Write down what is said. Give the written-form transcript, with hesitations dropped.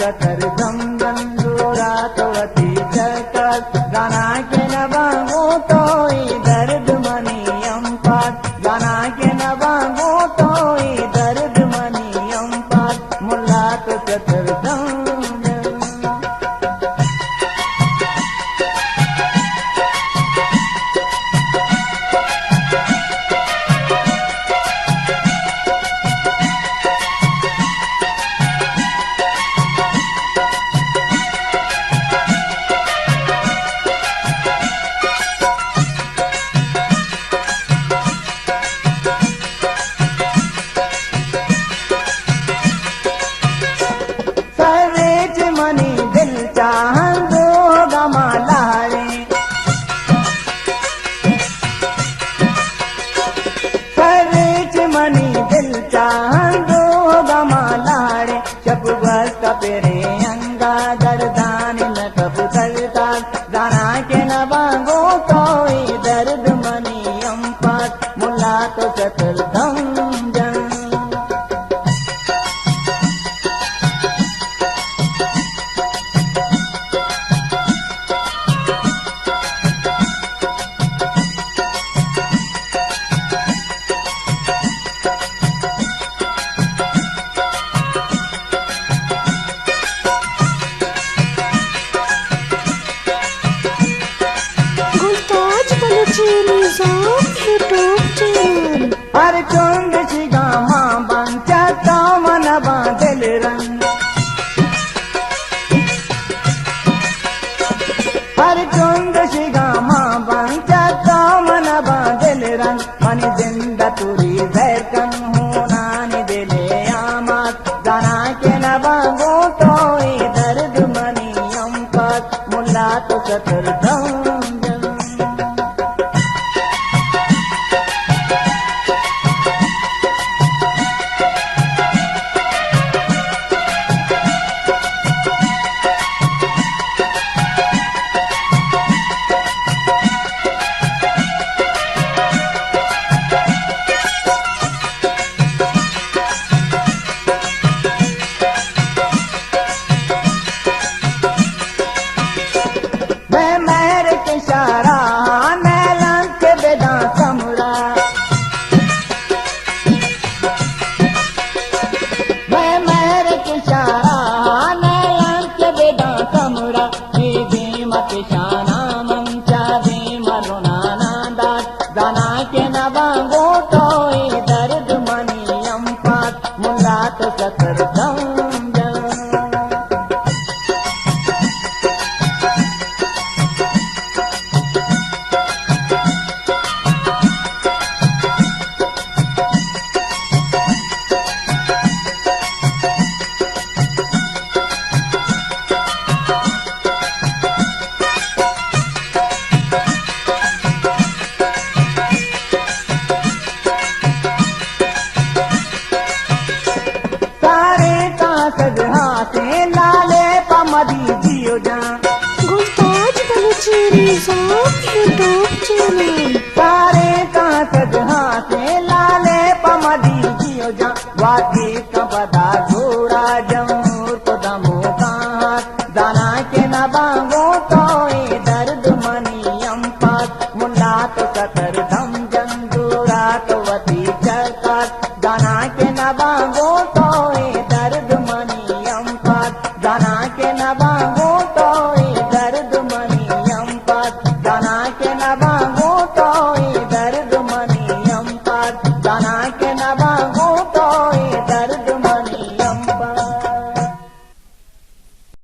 सतर धम जंदूरा तो अति चकर गाना के न बांगो तो दर्द मनी अम्पात गाना के न बांगो तो दर्द मनी अम्पात मुल्ला तो सतर धम मनी दिल चांदो गमालाड़े चप बस पेरे अंगा दर्दान न कबू दर्दा गाना के न बांगो कोई दर्द मनी अम्पात मुल्ला तो चतुर धम जन हर चुंद शिगा मां बंचा तो मन बादल रंग हर चुंद शिगा मां बंचा तो मन बादल रंग मन जिंदा तुरी जैर कन होना नि दिले आमात गाना के न बांगो तो दर्द मनी अम्पात मुल्ला तो चतुर धम गाना के न बांगो तो दर्द मनी अम्पात मुल्ला तो सतर धम लाले पमदी जियो जा गुलताज बलूचिरी यूट्यूब चैनल सारे का सजहा से लाले पमदी जियो जा वादी का बदा घोड़ा जमूर तो दमो का दाना के न बांगो तो दर्द मनी अम्पात मुल्ला तो सतर धम जंदूरा तो वती